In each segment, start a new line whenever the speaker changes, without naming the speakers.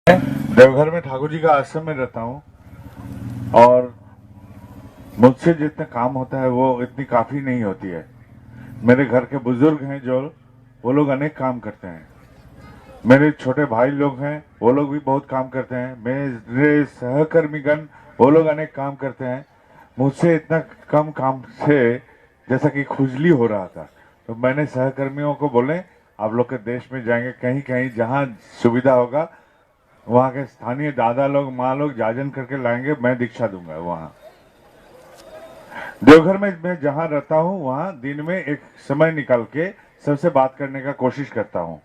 देवघर में ठाकुर जी का आश्रम में रहता हूँ और मुझसे जितना काम होता है वो इतनी काफी नहीं होती है। मेरे घर के बुजुर्ग हैं जो वो लोग अनेक काम करते हैं। मेरे छोटे भाई लोग हैं वो लोग भी बहुत काम करते हैं। मेरे सहकर्मीगण वो लोग अनेक काम करते हैं। मुझसे इतना कम काम से जैसा कि खुजली हो रहा था, तो मैंने सहकर्मियों को बोले आप लोग के देश में जाएंगे, कहीं कहीं जहाँ सुविधा होगा वहां के स्थानीय दादा लोग माँ लोग जाजन करके लाएंगे, मैं दीक्षा दूंगा। वहां देवघर में मैं जहां रहता हूं वहां दिन में एक समय निकाल के सबसे बात करने का कोशिश करता हूं,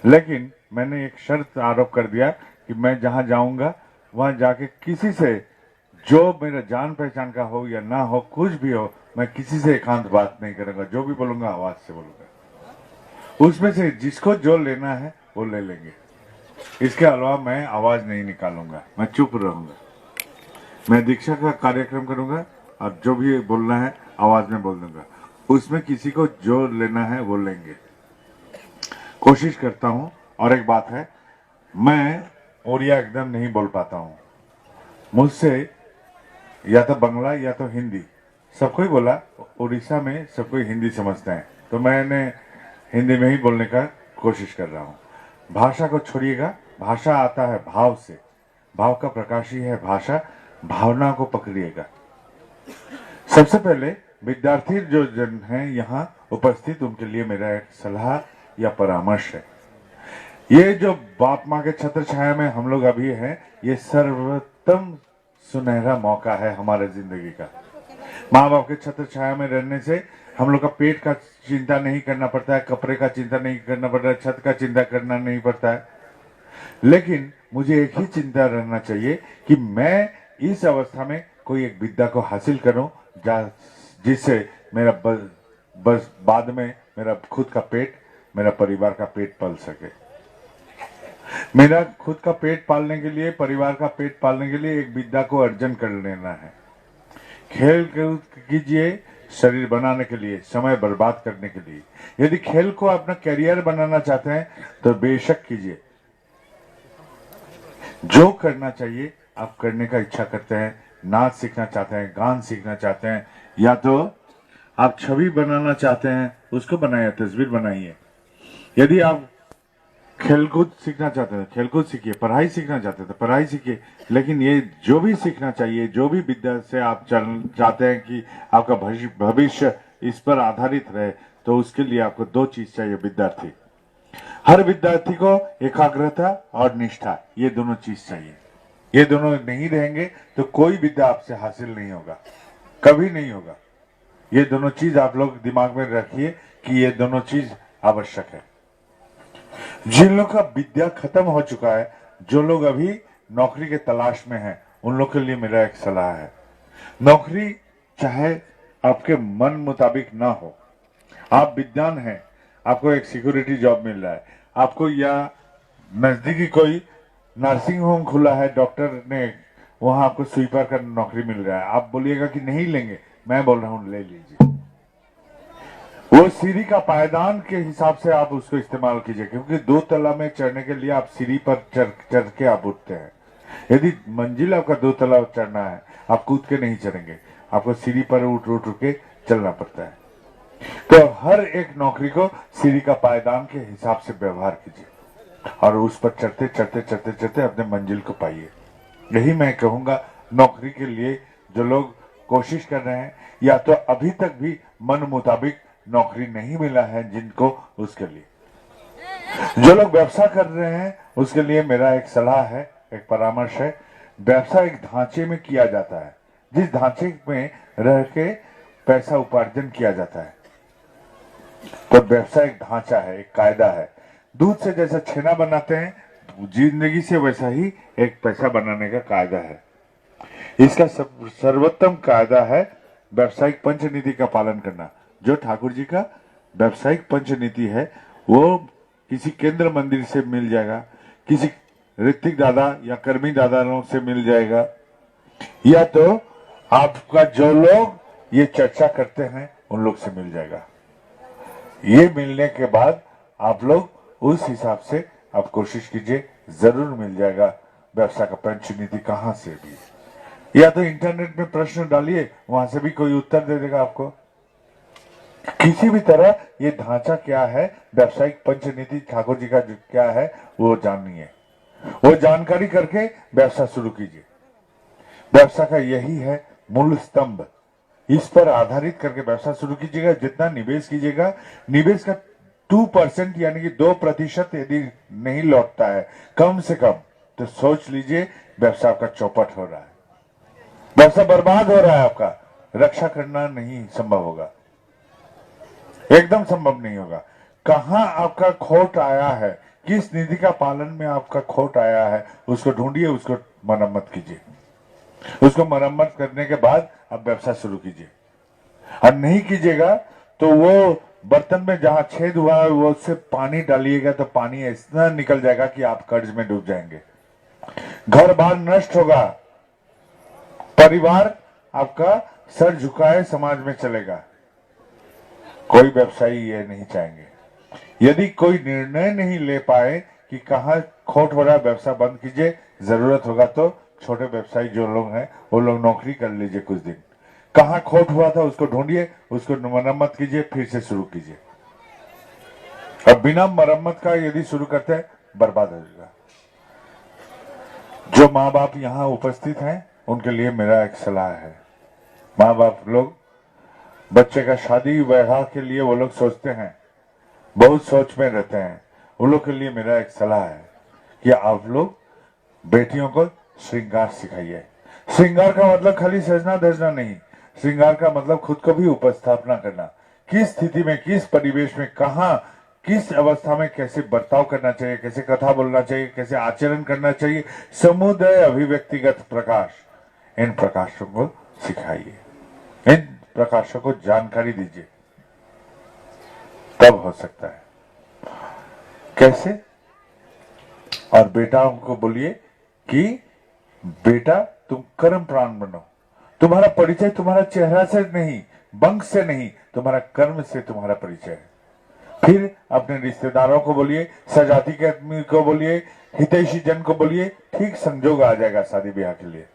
लेकिन मैंने एक शर्त आरोप कर दिया कि मैं जहां जाऊंगा वहां जाके किसी से, जो मेरा जान पहचान का हो या ना हो, कुछ भी हो, मैं किसी से एकांत बात नहीं करूंगा। जो भी बोलूंगा आवाज से बोलूंगा। उसमें से जिसको जो लेना है वो ले लेंगे, इसके अलावा मैं आवाज नहीं निकालूंगा, मैं चुप रहूंगा। मैं दीक्षा का कार्यक्रम करूंगा और जो भी बोलना है आवाज में बोल दूंगा। उसमें किसी को जो लेना है वो लेंगे, कोशिश करता हूं। और एक बात है, मैं ओडिया एकदम नहीं बोल पाता हूं। मुझसे या तो बंगला या तो हिंदी, सबको ही बोला उड़ीसा में सबको हिंदी समझते हैं, तो मैंने हिंदी में ही बोलने का कोशिश कर रहा हूं। भाषा को छोड़िएगा, भाषा आता है भाव से, भाव का प्रकाश ही है भाषा। भावना को पकड़िएगा। सबसे पहले विद्यार्थी जो जन हैं यहाँ उपस्थित, उनके लिए मेरा एक सलाह या परामर्श है। ये जो बाप माँ के छत्र छाया में हम लोग अभी हैं, ये सर्वोत्तम सुनहरा मौका है हमारे जिंदगी का। माँ बाप के छत्र छाया में रहने से हम लोग का पेट का चिंता नहीं करना पड़ता है, कपड़े का चिंता नहीं करना पड़ता है, छत का चिंता करना नहीं पड़ता है। लेकिन मुझे एक ही चिंता रहना चाहिए कि मैं इस अवस्था में कोई एक विद्या को हासिल करूं जिससे मेरा बस बाद में मेरा खुद का पेट, मेरा परिवार का पेट पल सके। मेरा खुद का पेट पालने के लिए, परिवार का पेट पालने के लिए एक विद्या को अर्जन कर लेना है। खेल कूद कीजिए शरीर बनाने के लिए, समय बर्बाद करने के लिए। यदि खेल को अपना कैरियर बनाना चाहते हैं तो बेशक कीजिए। जो करना चाहिए आप करने का इच्छा करते हैं, नाच सीखना चाहते हैं, गान सीखना चाहते हैं, या तो आप छवि बनाना चाहते हैं, उसको बनाइए, तस्वीर बनाइए। यदि आप खेलकूद सीखना चाहते हैं खेलकूद सीखिए, पढ़ाई सीखना चाहते हैं तो पढ़ाई सीखिए। लेकिन ये जो भी सीखना चाहिए, जो भी विद्या से आप चाहते हैं कि आपका भविष्य इस पर आधारित रहे, तो उसके लिए आपको दो चीज चाहिए विद्यार्थी। हर विद्यार्थी को एकाग्रता और निष्ठा, ये दोनों चीज चाहिए। ये दोनों नहीं रहेंगे तो कोई विद्या आपसे हासिल नहीं होगा, कभी नहीं होगा। ये दोनों चीज आप लोग दिमाग में रखिए कि ये दोनों चीज आवश्यक है। जिन लोग का विद्या खत्म हो चुका है, जो लोग अभी नौकरी के तलाश में हैं, उन लोग के लिए मेरा एक सलाह है। नौकरी चाहे आपके मन मुताबिक ना हो, आप विद्वान हैं, आपको एक सिक्योरिटी जॉब मिल रहा है, आपको या नजदीकी कोई नर्सिंग होम खुला है, डॉक्टर ने, वहां आपको स्वीपर का नौकरी मिल रहा है, आप बोलिएगा कि नहीं लेंगे, मैं बोल रहा हूं ले लीजिए। वो सीढ़ी का पायदान के हिसाब से आप उसको इस्तेमाल कीजिए, क्योंकि दो तला में चढ़ने के लिए आप सीढ़ी पर चढ़ के आप उठते हैं। यदि मंजिल आपका दो तला चढ़ना है, आप कूद के नहीं चढ़ेंगे, आपको सीढ़ी पर उठ उठ के चलना पड़ता है। तो हर एक नौकरी को सीढ़ी का पायदान के हिसाब से व्यवहार कीजिए और उस पर चढ़ते चढ़ते चढ़ते चढ़ते अपने मंजिल को पाइए। यही मैं कहूंगा नौकरी के लिए जो लोग कोशिश कर रहे हैं, या तो अभी तक भी मन मुताबिक नौकरी नहीं मिला है जिनको, उसके लिए जो लोग व्यवसाय कर रहे हैं, उसके लिए मेरा एक सलाह है, एक परामर्श है। व्यवसाय एक ढांचे में किया जाता है, जिस ढांचे में रह के पैसा उपार्जन किया जाता है। तो व्यवसाय एक ढांचा है, एक कायदा है। दूध से जैसा छेना बनाते हैं, जिंदगी से वैसा ही एक पैसा बनाने का कायदा है। इसका सर्वोत्तम कायदा है व्यावसायिक पंचनीति का पालन करना। जो ठाकुर जी का व्यावसायिक पंचनीति है, वो किसी केंद्र मंदिर से मिल जाएगा, किसी ऋतिक दादा या कर्मी दादा से मिल जाएगा, या तो आपका जो लोग ये चर्चा करते हैं उन लोग से मिल जाएगा। ये मिलने के बाद आप लोग उस हिसाब से आप कोशिश कीजिए जरूर मिल जाएगा व्यवसाय का पंच नीति कहां से भी। या तो इंटरनेट में प्रश्न डालिए, वहां से भी कोई उत्तर दे देगा आपको। किसी भी तरह ये ढांचा क्या है, व्यावसायिक पंच नीति ठाकुर जी का क्या है, वो जानिए, वो जानकारी करके व्यवसाय शुरू कीजिए। व्यवसाय का यही है मूल स्तंभ, इस पर आधारित करके व्यवसाय शुरू कीजिएगा। जितना निवेश कीजिएगा, निवेश का 2% यानी कि 2% यदि नहीं लौटता है कम से कम, तो सोच लीजिए व्यवसाय का चौपट हो रहा है, व्यवसाय बर्बाद हो रहा है, आपका रक्षा करना नहीं संभव होगा, एकदम संभव नहीं होगा। कहां आपका खोट आया है, किस निधि का पालन में आपका खोट आया है, उसको ढूंढिए, उसको मरम्मत कीजिए। उसको मरम्मत करने के बाद आप व्यवसाय शुरू कीजिए। और नहीं कीजिएगा तो वो बर्तन में जहां छेद हुआ है वो उससे पानी डालिएगा तो पानी इतना निकल जाएगा कि आप कर्ज में डूब जाएंगे, घर बार नष्ट होगा, परिवार आपका सर झुकाए समाज में चलेगा। कोई व्यवसायी ये नहीं चाहेंगे। यदि कोई निर्णय नहीं ले पाए कि कहां खोट हो रहा है, व्यवसाय बंद कीजिए, जरूरत होगा तो छोटे व्यवसायी जो लोग हैं वो लोग नौकरी कर लीजिए कुछ दिन, कहां खोट हुआ था उसको ढूंढिए, उसको मरम्मत कीजिए, फिर से शुरू कीजिए। अब बिना मरम्मत का यदि शुरू करते हैं बर्बाद हो जाएगा। जो माँ बाप यहाँ उपस्थित हैं उनके लिए मेरा एक सलाह है। माँ बाप लोग बच्चे का शादी विवाह के लिए वो लोग सोचते हैं, बहुत सोच में रहते हैं, उन लोग के लिए मेरा एक सलाह है कि आप लोग बेटियों को श्रृंगार सिखाइए। श्रृंगार का मतलब खाली सजना धजना नहीं, श्रृंगार का मतलब खुद को भी उपस्थापना करना, किस स्थिति में, किस परिवेश में, कहां, किस अवस्था में कैसे बर्ताव करना चाहिए, कैसे कथा बोलना चाहिए, कैसे आचरण करना चाहिए, समुदाय अभिव्यक्तिगत प्रकाश, इन प्रकाशों को सिखाइए, इन प्रकाशों को जानकारी दीजिए, तब हो सकता है। कैसे? और बेटाओं को बोलिए कि बेटा तुम कर्म प्राण बनो, तुम्हारा परिचय तुम्हारा चेहरा से नहीं, वंश से नहीं, तुम्हारा कर्म से तुम्हारा परिचय है। फिर अपने रिश्तेदारों को बोलिए, सजाती के आदमी को बोलिए, हितैषी जन को बोलिए, ठीक संजोग आ जाएगा शादी ब्याह के लिए।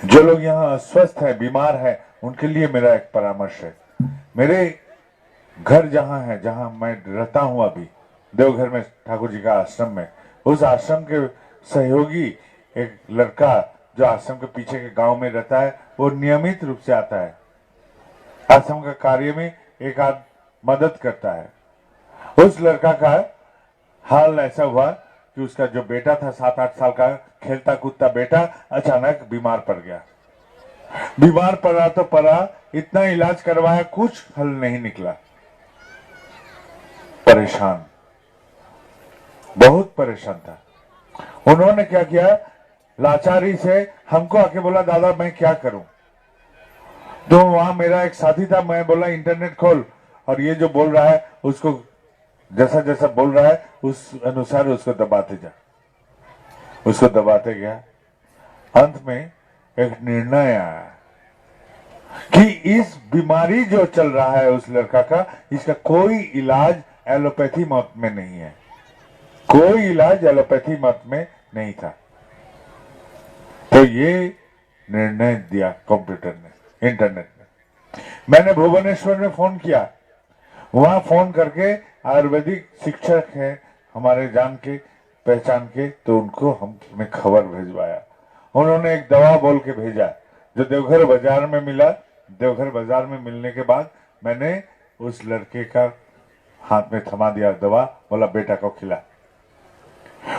जो लोग यहाँ अस्वस्थ है, बीमार है, उनके लिए मेरा एक परामर्श है। मेरे घर जहां है, जहां मैं रहता हूं अभी, देवघर में ठाकुर जी का आश्रम में, उस आश्रम के सहयोगी एक लड़का जो आश्रम के पीछे के गांव में रहता है, वो नियमित रूप से आता है, आश्रम का कार्य में एक आध मदद करता है। उस लड़का का हाल ऐसा हुआ कि उसका जो बेटा था 7-8 साल का खेलता कूदता बेटा अचानक बीमार पड़ गया। बीमार पड़ा तो पड़ा, इतना इलाज करवाया, कुछ हल नहीं निकला। परेशान, बहुत परेशान था। उन्होंने क्या किया, लाचारी से हमको आके बोला, दादा मैं क्या करूं। तो वहां मेरा एक साथी था, मैं बोला इंटरनेट खोल और ये जो बोल रहा है उसको जैसा जैसा बोल रहा है उस अनुसार उसको दबाते जा। उसको दबाते गया, अंत में एक निर्णय आया कि इस बीमारी जो चल रहा है उस लड़का का, इसका कोई इलाज एलोपैथी मत में नहीं है, कोई इलाज एलोपैथी मत में नहीं था। तो ये निर्णय दिया कंप्यूटर ने, इंटरनेट ने। मैंने भुवनेश्वर में फोन किया, वहां फोन करके आयुर्वेदिक शिक्षक है हमारे जान के पहचान के, तो उनको हमने खबर भिजवाया। उन्होंने एक दवा बोल के भेजा जो देवघर बाजार में मिला। देवघर बाजार में मिलने के बाद मैंने उस लड़के का हाथ में थमा दिया दवा, बोला बेटा को खिला।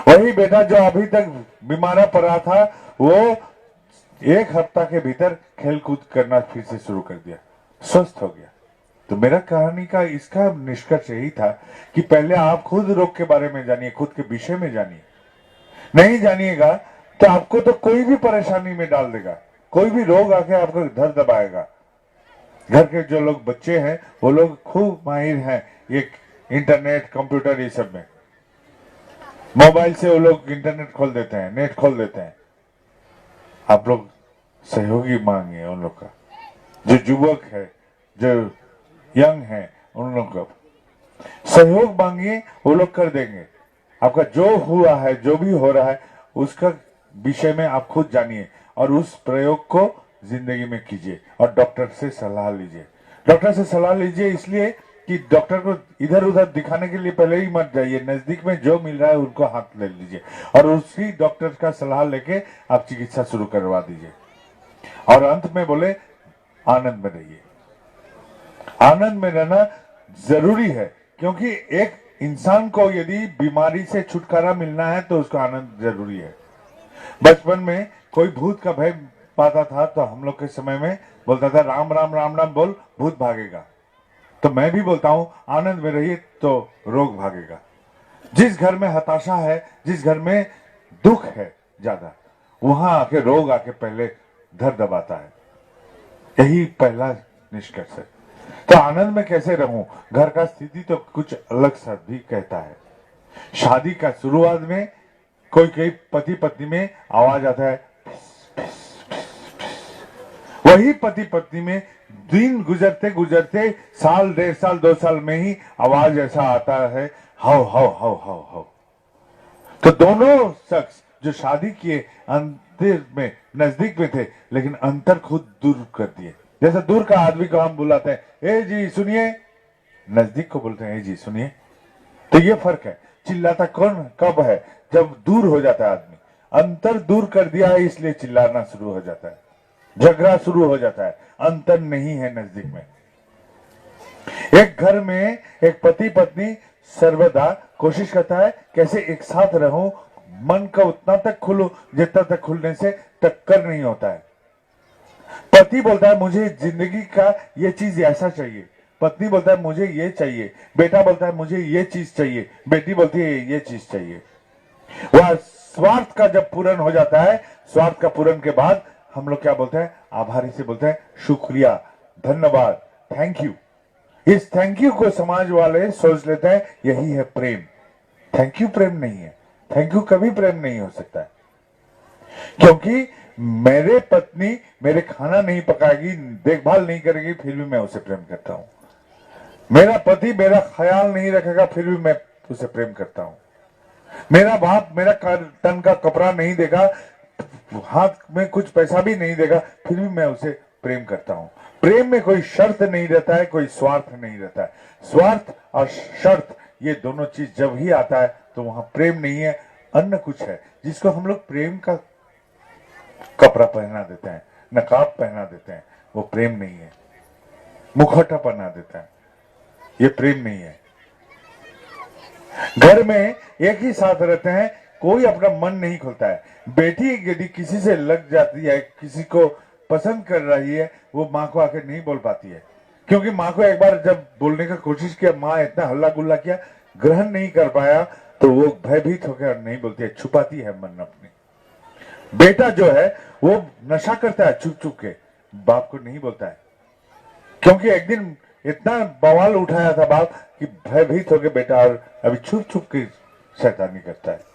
वही बेटा जो अभी तक बीमार पड़ा था, वो 1 हफ्ता के भीतर खेल कूद करना फिर से शुरू कर दिया, स्वस्थ हो गया। तो मेरा कहानी का इसका निष्कर्ष यही था कि पहले आप खुद रोग के बारे में जानिए, खुद के विषय में जानिए। नहीं जानिएगा तो आपको तो कोई भी परेशानी में डाल देगा, कोई भी रोग आके आपको धर दबाएगा। घर के जो लोग बच्चे हैं वो लोग खूब माहिर हैं ये इंटरनेट कंप्यूटर ये सब में, मोबाइल से वो लोग इंटरनेट खोल देते हैं, नेट खोल देते हैं। आप लोग सहयोगी मांगिए उन लोग का, जो युवक है, जो यंग है, उन लोग का सहयोग मांगिए, वो लोग कर देंगे। आपका जो हुआ है, जो भी हो रहा है, उसका विषय में आप खुद जानिए और उस प्रयोग को जिंदगी में कीजिए और डॉक्टर से सलाह लीजिए। डॉक्टर से सलाह लीजिए इसलिए कि डॉक्टर को इधर उधर दिखाने के लिए पहले ही मत जाइए, नजदीक में जो मिल रहा है उनको हाथ ले लीजिए और उसी डॉक्टर का सलाह लेके आप चिकित्सा शुरू करवा दीजिए। और अंत में बोले आनंद में रहिए। आनंद में रहना जरूरी है, क्योंकि एक इंसान को यदि बीमारी से छुटकारा मिलना है तो उसको आनंद जरूरी है। बचपन में कोई भूत का भय पाता था तो हम लोग के समय में बोलता था राम राम राम राम बोल, भूत भागेगा। तो मैं भी बोलता हूं आनंद में रहिए तो रोग भागेगा। जिस घर में हताशा है, जिस घर में दुख है ज्यादा, वहां आके रोग आके पहले धर दबाता है। यही पहला निष्कर्ष है। तो आनंद में कैसे रहूं? घर का स्थिति तो कुछ अलग सा भी कहता है। शादी का शुरुआत में कोई पति पत्नी में आवाज आता है, वही पति पत्नी में दिन गुजरते गुजरते साल, 1.5 साल, 2 साल में ही आवाज ऐसा आता है, how how how how how. तो दोनों शख्स जो शादी किए अंतर में नजदीक में थे, लेकिन अंतर खुद दूर कर दिए। जैसे दूर का आदमी को हम बुलाते हैं, ए जी सुनिए, नजदीक को बोलते हैं ए जी सुनिए। तो ये फर्क है। चिल्लाता कौन कब है? जब दूर हो जाता है आदमी। अंतर दूर कर दिया है इसलिए चिल्लाना शुरू हो जाता है, झगड़ा शुरू हो जाता है। अंतर नहीं है नजदीक में। एक घर में एक पति पत्नी सर्वदा कोशिश करता है कैसे एक साथ रहूं, मन का उतना तक खुलूं जितना तक खुलने से टक्कर नहीं होता है। पति बोलता है मुझे जिंदगी का ये चीज ऐसा चाहिए, पत्नी बोलता है मुझे ये चाहिए, बेटा बोलता है मुझे ये चीज चाहिए, बेटी बोलती है ये चीज चाहिए। वह स्वार्थ का जब पूर्ण हो जाता है, स्वार्थ का पूर्ण के बाद हम लोग क्या बोलते हैं? आभारी से बोलते हैं शुक्रिया, धन्यवाद, थैंक यू। इस थैंक यू को समाज वाले सोच लेते हैं यही है प्रेम। थैंक यू प्रेम नहीं है। थैंक यू कभी प्रेम नहीं हो सकता है, क्योंकि मेरे पत्नी मेरे खाना नहीं पकाएगी, देखभाल नहीं करेगी, फिर भी मैं उसे प्रेम करता हूं। मेरा पति मेरा ख्याल नहीं रखेगा, फिर भी मैं उसे प्रेम करता हूं। मेरा बाप मेरा तन का कपड़ा नहीं देगा, हाथ में कुछ पैसा भी नहीं देगा, फिर भी मैं उसे प्रेम करता हूं। प्रेम में कोई शर्त नहीं रहता है, कोई स्वार्थ नहीं रहता है। स्वार्थ और शर्त ये दोनों चीज जब ही आता है तो वहां प्रेम नहीं है, अन्य कुछ है जिसको हम लोग प्रेम का कपड़ा पहना देते हैं, नकाब पहना देते हैं। वो प्रेम नहीं है। मुखौटा पहना देता है, ये प्रेम नहीं है। घर में एक ही साथ रहते हैं, कोई अपना मन नहीं खोलता है। बेटी यदि किसी से लग जाती है, किसी को पसंद कर रही है, वो माँ को आकर नहीं बोल पाती है, क्योंकि माँ को एक बार जब बोलने का कोशिश किया, माँ इतना हल्ला गुल्ला किया, ग्रहण नहीं कर पाया, तो वो भयभीत होकर नहीं बोलती है, छुपाती है मन अपनी। बेटा जो है वो नशा करता है चुप चुप के, बाप को नहीं बोलता है, क्योंकि एक दिन इतना बवाल उठाया था बाप कि भयभीत हो गए बेटा, और अभी छुप छुप के शैतानी करता है।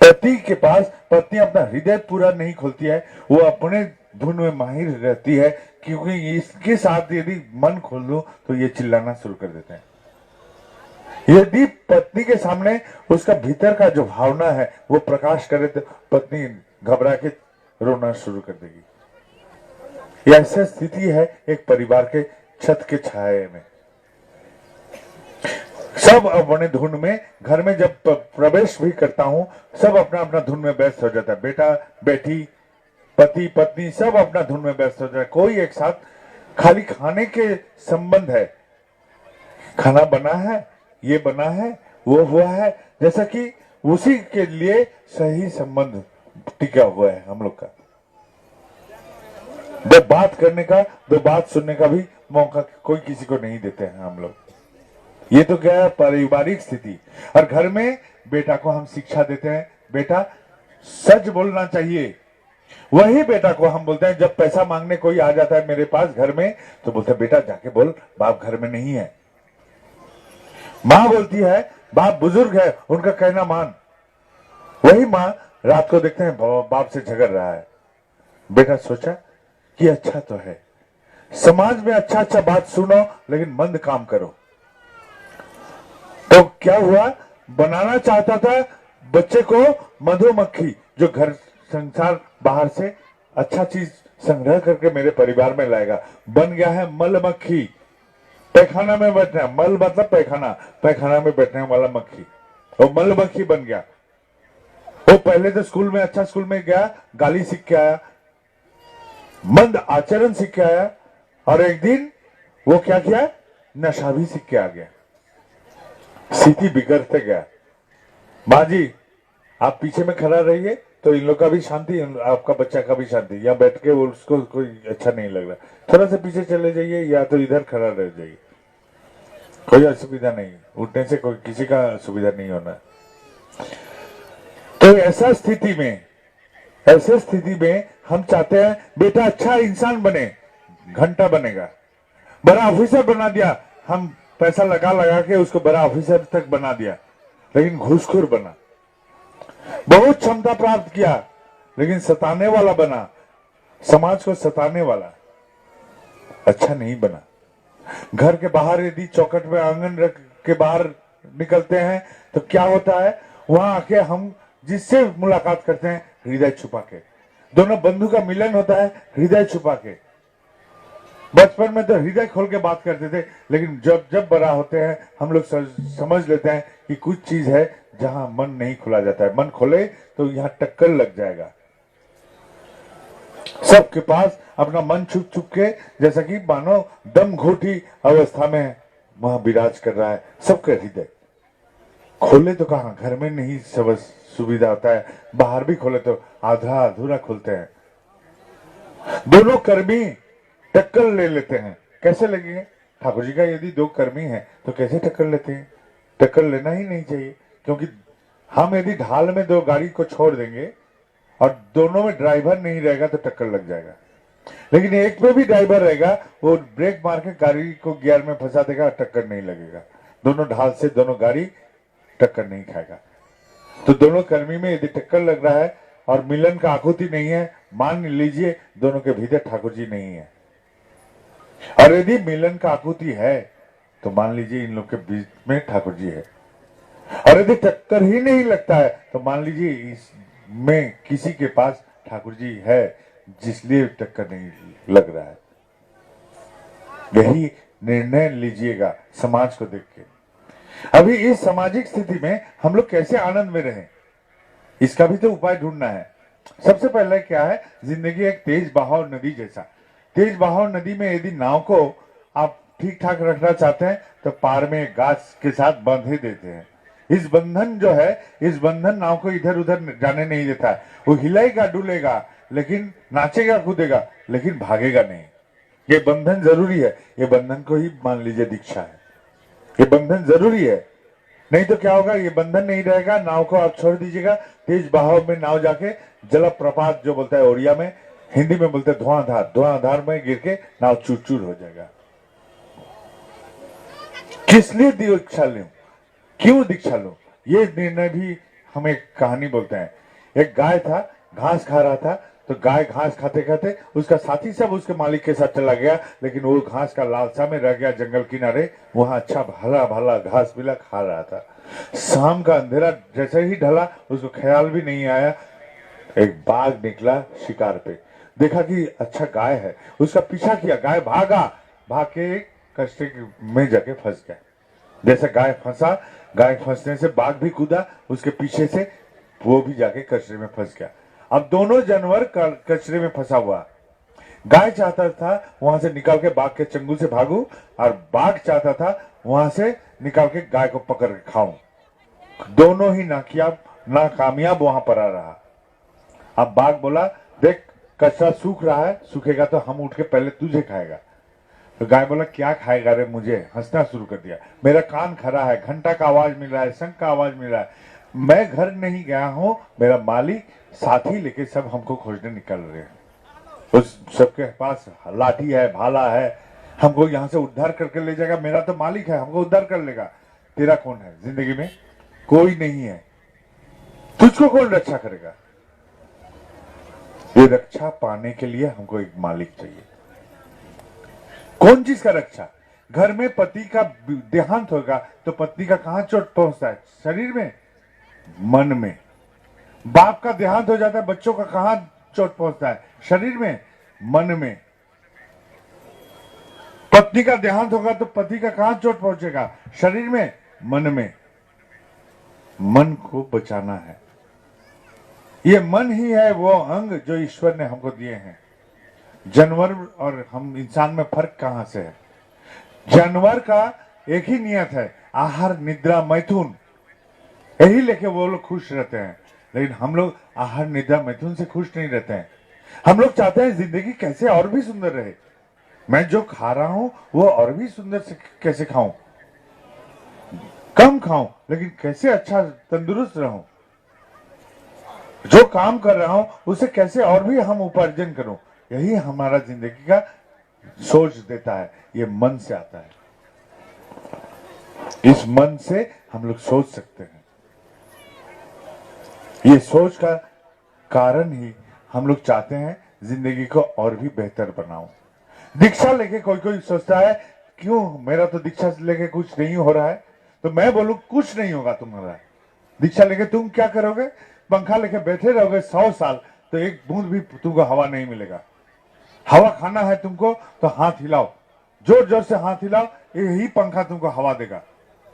पति के पास पत्नी अपना हृदय पूरा नहीं खोलती है, वो अपने धुन में माहिर रहती है, क्योंकि इसके साथ यदि मन खोल लो तो ये चिल्लाना शुरू कर देते हैं। यदि पत्नी के सामने उसका भीतर का जो भावना है वो प्रकाश करे तो पत्नी घबरा के रोना शुरू कर देगी। ऐसी स्थिति है एक परिवार के छत के छाये में। सब अपने धुन में, घर में जब प्रवेश भी करता हूं, सब अपना अपना धुन में व्यस्त हो जाता है। बेटा बेटी, पति पत्नी, सब अपना धुन में व्यस्त हो जाता है। कोई एक साथ खाली खाने के संबंध है, खाना बना है, ये बना है, वो हुआ है, जैसा कि उसी के लिए सही संबंध टिका हुआ है हम लोग का। दो बात करने का, दो बात सुनने का भी मौका कोई किसी को नहीं देते हैं हम लोग। ये तो क्या है पारिवारिक स्थिति। और घर में बेटा को हम शिक्षा देते हैं, बेटा सच बोलना चाहिए। वही बेटा को हम बोलते हैं जब पैसा मांगने कोई आ जाता है मेरे पास घर में, तो बोलते हैं बेटा जाके बोल बाप घर में नहीं है। माँ बोलती है बाप बुजुर्ग है, उनका कहना मान। वही माँ रात को देखते हैं बाप से झगड़ रहा है। बेटा सोचा कि अच्छा तो है, समाज में अच्छा अच्छा बात सुनो लेकिन मंद काम करो। तो क्या हुआ? बनाना चाहता था बच्चे को मधुमक्खी, जो घर संसार बाहर से अच्छा चीज संग्रह करके मेरे परिवार में लाएगा। बन गया है मलमक्खी, पैखाना में बैठना, मल मतलब पैखाना, पैखाना में बैठने वाला मक्खी, वो मलमक्खी बन गया। वो पहले तो स्कूल में, अच्छा स्कूल में गया, गाली सीख के आया, मंद आचरण सीख के आया, और एक दिन वो क्या किया, नशा भी सीख के आ गया। स्थिति बिगड़ते गया। माँ जी आप पीछे में खड़ा रहिए तो इन लोग का भी शांति, आपका बच्चा का भी शांति, या बैठ के उसको कोई अच्छा नहीं लग रहा, थोड़ा सा पीछे चले जाइए या तो इधर खड़ा रह जाइए, कोई असुविधा नहीं, उठने से कोई किसी का असुविधा नहीं होना। तो ऐसे स्थिति में हम चाहते हैं बेटा अच्छा इंसान बने, घंटा बनेगा, बड़ा ऑफिसर बना दिया, हम पैसा लगा लगा के उसको बड़ा ऑफिसर तक बना दिया, लेकिन घूसखोर बना। बहुत क्षमता प्राप्त किया लेकिन सताने वाला बना, समाज को सताने वाला, अच्छा नहीं बना। घर के बाहर यदि चौखट में, आंगन रख के बाहर निकलते हैं तो क्या होता है, वहां आके हम जिससे मुलाकात करते हैं हृदय छुपा के, दोनों बंधु का मिलन होता है हृदय छुपा के। बचपन में तो हृदय खोल के बात करते थे, लेकिन जब जब बड़ा होते हैं हम लोग समझ लेते हैं कि कुछ चीज है जहां मन नहीं खुला जाता है। मन खोले तो यहां टक्कर लग जाएगा। सबके पास अपना मन छुप छुप के, जैसा कि मानो दम घोटी अवस्था में वहां विराज कर रहा है। सबके हृदय खोले तो कहां, घर में नहीं सब सुविधा होता है, बाहर भी खोले तो आधा अधूरा खोलते हैं। दोनों कर्मी टक्कर ले लेते हैं, कैसे लगेंगे? ठाकुर जी का यदि दो कर्मी हैं तो कैसे टक्कर लेते हैं? टक्कर लेना ही नहीं चाहिए, क्योंकि हम यदि ढाल में दो गाड़ी को छोड़ देंगे और दोनों में ड्राइवर नहीं रहेगा तो टक्कर लग जाएगा, लेकिन एक में भी ड्राइवर रहेगा, वो ब्रेक मार के गाड़ी को गियर में फंसा देगा, टक्कर नहीं लगेगा। दोनों ढाल से दोनों गाड़ी टक्कर नहीं खाएगा। तो दोनों कर्मी में यदि टक्कर लग रहा है और मिलन का आकुति नहीं है, मान लीजिए दोनों के भीतर ठाकुर जी नहीं है। और यदि मिलन का आकुति है तो मान लीजिए इन लोग के बीच में ठाकुर जी है। और यदि टक्कर ही नहीं लगता है तो मान लीजिए इसमें किसी के पास ठाकुर जी है, जिसलिए टक्कर नहीं लग रहा है। यही निर्णय लीजिएगा समाज को देख के। अभी इस सामाजिक स्थिति में हम लोग कैसे आनंद में रहें, इसका भी तो उपाय ढूंढना है। सबसे पहले क्या है, जिंदगी एक तेज बहाव नदी जैसा। तेज बहाव नदी में यदि नाव को आप ठीक ठाक रखना चाहते हैं तो पार में गाछ के साथ बांधे देते हैं। इस बंधन जो है, इस बंधन नाव को इधर उधर जाने नहीं देता है। वो हिलेगा डुलेगा, लेकिन नाचेगा कूदेगा, लेकिन भागेगा नहीं। ये बंधन जरूरी है। ये बंधन को ही मान लीजिए दीक्षा है। ये बंधन जरूरी है, नहीं तो क्या होगा, ये बंधन नहीं रहेगा, नाव को आप छोड़ दीजिएगा, तेज बहाव में नाव जाके जल प्रपात जो बोलता है ओडिया में, हिंदी में बोलते हैं धुआंधार, धुआंधार में गिर के नाव चूर चूर हो जाएगा। किस लिए दीक्षा लूं, क्यों दीक्षा लूं, ये निर्णय भी हम एक कहानी बोलते हैं। एक गाय था, घास खा रहा था, तो गाय घास खाते खाते उसका साथी सब उसके मालिक के साथ चला गया, लेकिन वो घास का लालसा में रह गया जंगल किनारे, वहां अच्छा भला भला घास मिला, खा रहा था। शाम का अंधेरा जैसे ही ढला, उसको ख्याल भी नहीं आया, एक बाघ निकला शिकार पे, देखा कि अच्छा गाय है, उसका पीछा किया, गाय भागा, भाग के कचरे में जाके फंस गया। जैसे गाय फंसा, गाय फंसने से बाघ भी कूदा उसके पीछे से, वो भी जाके कचरे में फंस गया। अब दोनों जानवर कचरे में फंसा हुआ। गाय चाहता था वहां से निकाल के बाघ के चंगुल से भागू, और बाघ चाहता था वहां से निकाल के गाय को पकड़ के खाऊं। दोनों ही नाकामयाब वहां पर आ रहा। अब बाघ बोला, देख कचरा सूख रहा है, सूखेगा तो हम उठ के पहले तुझे खाएगा। तो गाय बोला, क्या खाएगा रे, मुझे हंसना शुरू कर दिया। मेरा कान खरा है, घंटा का आवाज मिल रहा है, शंख का आवाज मिल रहा है, मैं घर नहीं गया हूं, मेरा मालिक साथी लेके सब हमको खोजने निकल रहे हैं। उस सबके पास लाठी है, भाला है, हमको यहां से उद्धार करके ले जाएगा। मेरा तो मालिक है, हमको उद्धार कर लेगा। तेरा कौन है? जिंदगी में कोई नहीं है, तुझको कौन रक्षा करेगा? ये रक्षा पाने के लिए हमको एक मालिक चाहिए। कौन चीज का रक्षा? घर में पति का देहांत होगा तो पत्नी का कहां चोट पहुंचता है? शरीर में, मन में। बाप का देहांत हो जाता है, बच्चों का कहां चोट पहुंचता है? शरीर में, मन में। पत्नी का देहांत होगा तो पति का कहां चोट पहुंचेगा? शरीर में, मन में। मन को बचाना है। ये मन ही है वो अंग जो ईश्वर ने हमको दिए हैं। जानवर और हम इंसान में फर्क कहां से है? जानवर का एक ही नियत है, आहार, निद्रा, मैथुन, यही लेके वो लोग खुश रहते हैं। लेकिन हम लोग आहार, निद्रा, मैथुन से खुश नहीं रहते हैं। हम लोग चाहते हैं जिंदगी कैसे और भी सुंदर रहे। मैं जो खा रहा हूं वो और भी सुंदर से कैसे खाऊं, कम खाऊं, लेकिन कैसे अच्छा तंदुरुस्त रहूं। जो काम कर रहा हूं उसे कैसे और भी हम उपार्जन करूं। यही हमारा जिंदगी का सोच देता है। ये मन से आता है। इस मन से हम लोग सोच सकते हैं। ये सोच का कारण ही हम लोग चाहते हैं जिंदगी को और भी बेहतर बनाऊं। दीक्षा लेके कोई कोई सोचता है क्यों मेरा तो दीक्षा लेके कुछ नहीं हो रहा है, तो मैं बोलूं कुछ नहीं होगा तुम्हारा। दीक्षा लेके तुम क्या करोगे? पंखा लेके बैठे रहोगे 100 साल तो एक बूंद भी तुमको हवा नहीं मिलेगा। हवा खाना है तुमको तो हाथ हिलाओ, जोर जोर से हाथ हिलाओ, यही पंखा तुमको हवा देगा।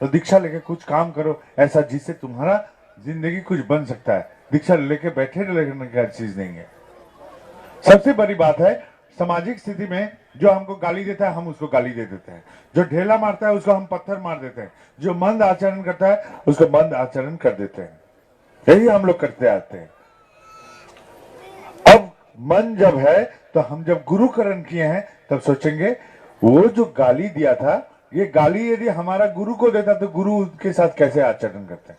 तो दीक्षा लेके कुछ काम करो ऐसा जिससे तुम्हारा जिंदगी कुछ बन सकता है। दीक्षा लेके बैठे रहने की चीज नहीं है। सबसे बड़ी बात है सामाजिक स्थिति में जो हमको गाली देता है हम उसको गाली दे देते हैं, जो ढेला मारता है उसको हम पत्थर मार देते हैं, जो मंद आचरण करता है उसको मंद आचरण कर देते हैं। यही हम लोग करते आते हैं। अब मन जब है तो हम जब गुरुकरण किए हैं तब सोचेंगे वो जो गाली दिया था, ये गाली यदि हमारा गुरु को देता तो गुरु उनके साथ कैसे आचरण करते हैं।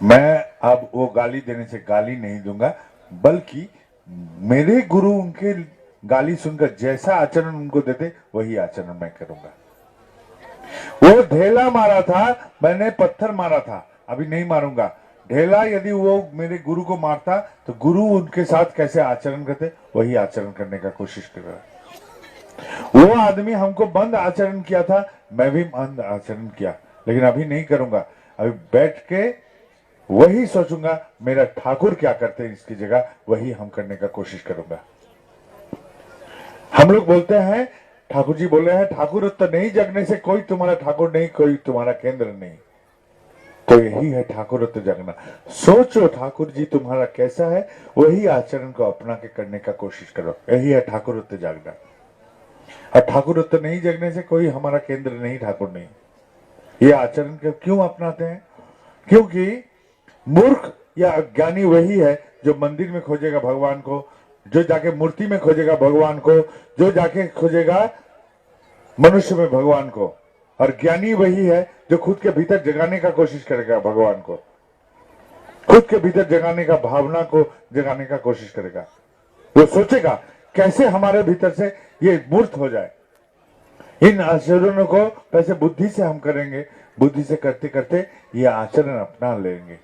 मैं अब वो गाली देने से गाली नहीं दूंगा, बल्कि मेरे गुरु उनके गाली सुनकर जैसा आचरण उनको देते वही आचरण मैं करूंगा। वो ढेला मारा था, मैंने पत्थर मारा था, अभी नहीं मारूंगा। ढेला यदि वो मेरे गुरु को मारता तो गुरु उनके साथ कैसे आचरण करते वही आचरण करने का कोशिश कर रहा है। वो आदमी हमको बंद आचरण किया था, मैं भी बंद आचरण किया, लेकिन अभी नहीं करूंगा। अभी बैठ के वही सोचूंगा मेरा ठाकुर क्या करते हैं इसकी जगह, वही हम करने का कोशिश करूंगा। हम लोग बोलते हैं, ठाकुर जी बोले हैं, ठाकुर तो नहीं जगने से कोई तुम्हारा ठाकुर नहीं, कोई तुम्हारा केंद्र नहीं। तो यही है ठाकुरत्व जगना। सोचो ठाकुर जी तुम्हारा कैसा है, वही आचरण को अपना के करने का कोशिश करो। यही है ठाकुरत्व जागना। और ठाकुरत्व नहीं जगने से कोई हमारा केंद्र नहीं, ठाकुर नहीं। ये आचरण के क्यों अपनाते हैं? क्योंकि मूर्ख या अज्ञानी वही है जो मंदिर में खोजेगा भगवान को, जो जाके मूर्ति में खोजेगा भगवान को, जो जाके खोजेगा मनुष्य में भगवान को। और ज्ञानी वही है जो खुद के भीतर जगाने का कोशिश करेगा भगवान को, खुद के भीतर जगाने का, भावना को जगाने का कोशिश करेगा। वो सोचेगा कैसे हमारे भीतर से ये मूर्त हो जाए। इन आचरणों को कैसे बुद्धि से हम करेंगे, बुद्धि से करते करते ये आचरण अपना लेंगे,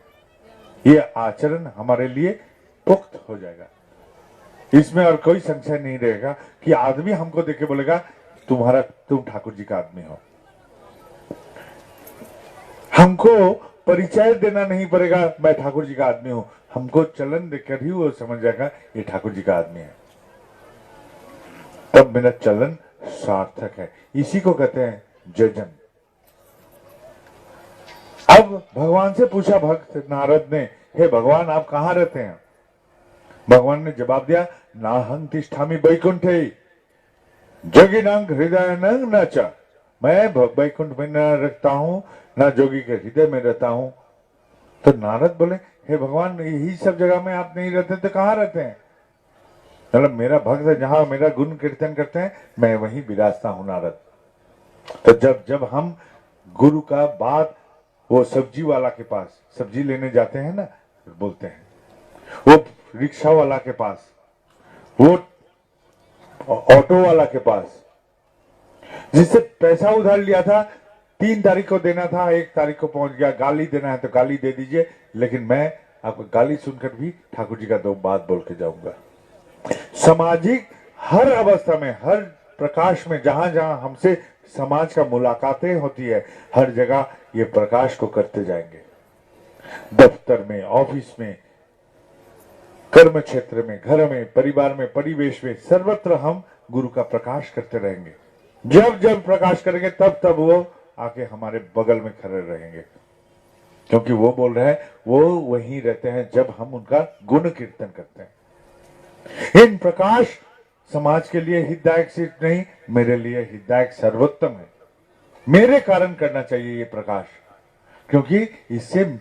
ये आचरण हमारे लिए पुख्त हो जाएगा। इसमें और कोई संशय नहीं रहेगा कि आदमी हमको देख के बोलेगा तुम ठाकुर जी का आदमी हो। हमको परिचय देना नहीं पड़ेगा मैं ठाकुर जी का आदमी हूं, हमको चलन देखकर ही वो समझ जाएगा ये ठाकुर जी का आदमी है। तब मेरा चलन सार्थक है। इसी को कहते हैं जजन। अब भगवान से पूछा भक्त नारद ने, हे भगवान आप कहां रहते हैं? भगवान ने जवाब दिया, नाहं तिष्ठामि वैकुंठे जोगिनां हृदयानंग न च। मैं वैकुंठ में न रहता हूं, न जोगी के हृदय में रहता हूं। तो नारद बोले, हे भगवान यही सब जगह में आप नहीं रहते तो कहां रहते हैं? मतलब मेरा भक्त है, जहां मेरा गुण कीर्तन करते हैं मैं वहीं विराजता हूं नारद। तो जब हम गुरु का बात वो सब्जी वाला के पास सब्जी लेने जाते हैं ना, बोलते हैं वो रिक्शा वाला के पास, वो ऑटो वाला के पास, जिससे पैसा उधार लिया था, 3 तारीख को देना था, 1 तारीख को पहुंच गया, गाली देना है तो गाली दे दीजिए, लेकिन मैं आपको गाली सुनकर भी ठाकुर जी का 2 बात बोल के जाऊंगा। सामाजिक हर अवस्था में, हर प्रकाश में जहां जहां हमसे समाज का मुलाकातें होती है, हर जगह ये प्रकाश को करते जाएंगे। दफ्तर में, ऑफिस में, कर्म क्षेत्र में, घर में, परिवार में, परिवेश में, सर्वत्र हम गुरु का प्रकाश करते रहेंगे। जब जब प्रकाश करेंगे तब तब वो आके हमारे बगल में खड़े रहेंगे, क्योंकि वो बोल रहे हैं वो वहीं रहते हैं जब हम उनका गुण कीर्तन करते हैं। इन प्रकाश समाज के लिए हितदायक सिर्फ नहीं, मेरे लिए हितदायक सर्वोत्तम है। मेरे कारण करना चाहिए ये प्रकाश, क्योंकि इससे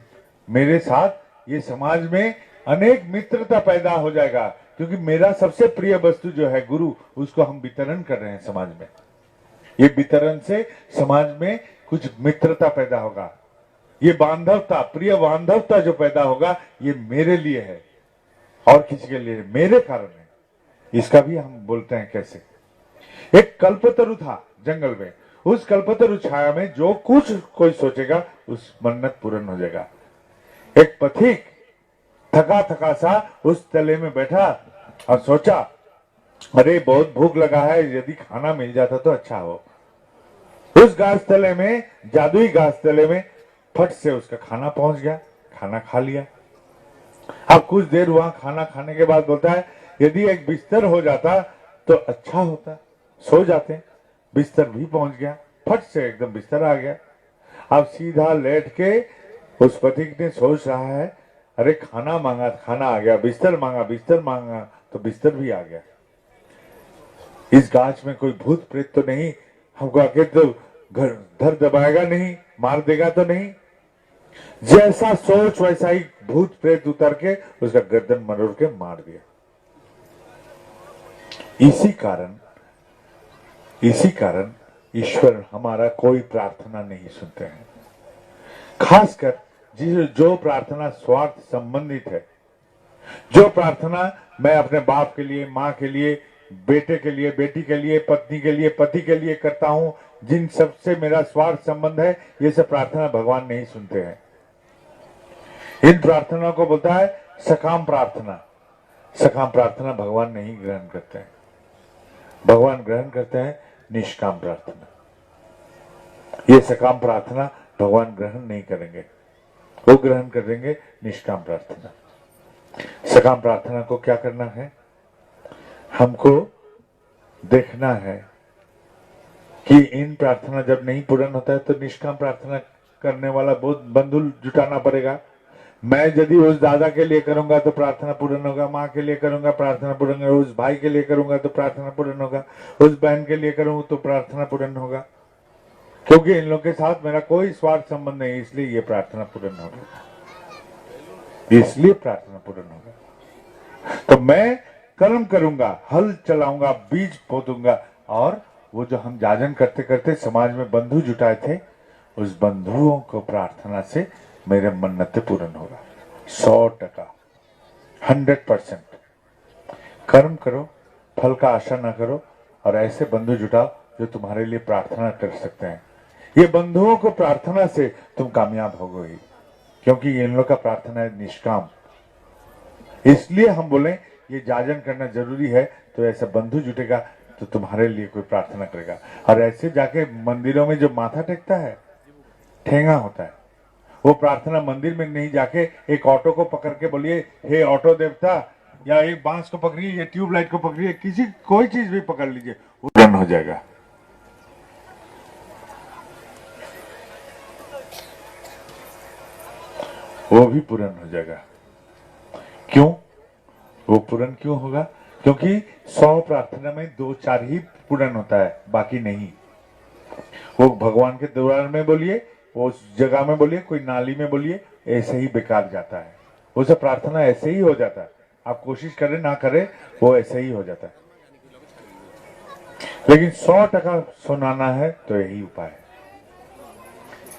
मेरे साथ ये समाज में अनेक मित्रता पैदा हो जाएगा, क्योंकि मेरा सबसे प्रिय वस्तु जो है गुरु, उसको हम वितरण कर रहे हैं समाज में। ये वितरण से समाज में कुछ मित्रता पैदा होगा, ये बांधवता, प्रिय बांधवता जो पैदा होगा, ये मेरे लिए है और किसी के लिए, मेरे कारण है। इसका भी हम बोलते हैं कैसे। एक कल्पतरु था जंगल में, उस कल्पतरु छाया में जो कुछ कोई सोचेगा उस मन्नत पूर्ण हो जाएगा। एक पथिक थका थका सा उस तले में बैठा और सोचा, अरे बहुत भूख लगा है, यदि खाना मिल जाता तो अच्छा हो। उस घास तले में, जादुई घास तले में फट से उसका खाना पहुंच गया, खाना खा लिया। अब कुछ देर वहां खाना खाने के बाद बोलता है, यदि एक बिस्तर हो जाता तो अच्छा होता, सो जाते। बिस्तर भी पहुंच गया, फट से एकदम बिस्तर आ गया। अब सीधा लेट के उस पथिक ने सोच रहा है, अरे खाना मांगा, खाना आ गया, बिस्तर मांगा, बिस्तर मांगा तो बिस्तर भी आ गया। इस गाछ में कोई भूत प्रेत तो नहीं, हमको आके तो घर धर दबाएगा नहीं, मार देगा तो नहीं। जैसा सोच वैसा ही भूत प्रेत उतर के उसका गर्दन मरोड़ के मार दिया। इसी कारण ईश्वर हमारा कोई प्रार्थना नहीं सुनते हैं, खासकर जो प्रार्थना स्वार्थ संबंधित है। जो प्रार्थना मैं अपने बाप के लिए, माँ के लिए, बेटे के लिए, बेटी के लिए, पत्नी के लिए, पति के लिए करता हूं, जिन सबसे मेरा स्वार्थ संबंध है, ये सब प्रार्थना भगवान नहीं सुनते हैं। इन प्रार्थना को बोलता है सकाम प्रार्थना। सकाम प्रार्थना भगवान नहीं ग्रहण करते हैं। भगवान ग्रहण करते हैं निष्काम प्रार्थना। ये सकाम प्रार्थना भगवान ग्रहण नहीं करेंगे, वो ग्रहण करेंगे निष्काम प्रार्थना। सकाम प्रार्थना को क्या करना है, हमको देखना है कि इन प्रार्थना जब नहीं पूर्ण होता है तो निष्काम प्रार्थना करने वाला बहुत बंधु जुटाना पड़ेगा। मैं यदि उस दादा के लिए करूंगा तो प्रार्थना पूर्ण होगा, माँ के लिए करूंगा प्रार्थना पूर्ण होगा, उस भाई के लिए करूंगा तो प्रार्थना पूर्ण होगा, उस बहन के लिए करूंगा तो प्रार्थना पूर्ण होगा, क्योंकि इन लोगों के साथ मेरा कोई स्वार्थ संबंध नहीं, इसलिए ये प्रार्थना पूर्ण होगा, इसलिए प्रार्थना पूर्ण होगा। तो मैं कर्म करूंगा, हल चलाऊंगा, बीज पोतूंगा, और वो जो हम जाजन करते करते समाज में बंधु जुटाए थे, उस बंधुओं को प्रार्थना से मेरे मन्नतें पूर्ण होगा। 100%, 100%। कर्म करो, फल का आशा ना करो, और ऐसे बंधु जुटाओ जो तुम्हारे लिए प्रार्थना कर सकते हैं। ये बंधुओं को प्रार्थना से तुम कामयाब हो गई, क्योंकि इन लोग का प्रार्थना है निष्काम। इसलिए हम बोले ये जाजन करना जरूरी है, तो ऐसा बंधु जुटेगा तो तुम्हारे लिए कोई प्रार्थना करेगा। और ऐसे जाके मंदिरों में जो माथा टेकता है, ठेंगा होता है, वो प्रार्थना मंदिर में नहीं जाके एक ऑटो को पकड़ के बोलिए, हे ऑटो देवता, या एक बांस को पकड़िए, या ट्यूबलाइट को पकड़िए, किसी कोई चीज भी पकड़ लीजिए, वो पूर्ण हो जाएगा। वो भी पूर्ण हो जाएगा। क्यों? वो पूर्ण क्यों होगा? क्योंकि 100 प्रार्थना में 2-4 ही पूर्ण होता है, बाकी नहीं। वो भगवान के द्वार में बोलिए, वो उस जगह में बोलिए, कोई नाली में बोलिए, ऐसे ही बेकार जाता है। वो सब प्रार्थना ऐसे ही हो जाता है, आप कोशिश करें ना करें, वो ऐसे ही हो जाता है। लेकिन 100% सुनाना है तो यही उपाय है।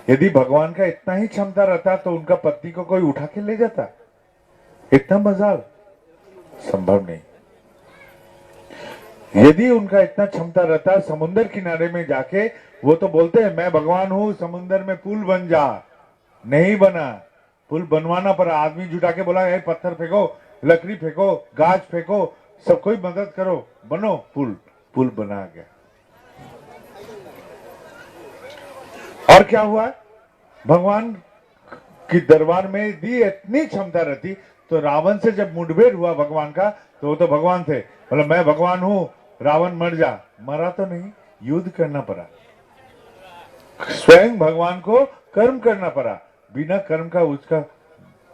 यदि भगवान का इतना ही क्षमता रहता तो उनका पत्नी को कोई उठा के ले जाता? इतना मजाल संभव नहीं। यदि उनका इतना क्षमता रहता, समुद्र किनारे में जाके वो तो बोलते हैं मैं भगवान हूं, समुद्र में पुल बन जा, नहीं बना। पुल बनवाना पड़ा, आदमी जुटा के बोला है पत्थर फेंको, लकड़ी फेंको, गाछ फेंको, सब कोई मदद करो, बनो पुल। पुल बना गया। और क्या हुआ, भगवान की दरबार में भी इतनी क्षमता रहती, तो रावण से जब मुठभेड़ हुआ भगवान का, तो वो तो भगवान थे, बोला मैं भगवान हूं, रावण मर जा, मरा तो नहीं, युद्ध करना पड़ा, स्वयं भगवान को कर्म करना पड़ा, बिना कर्म का उसका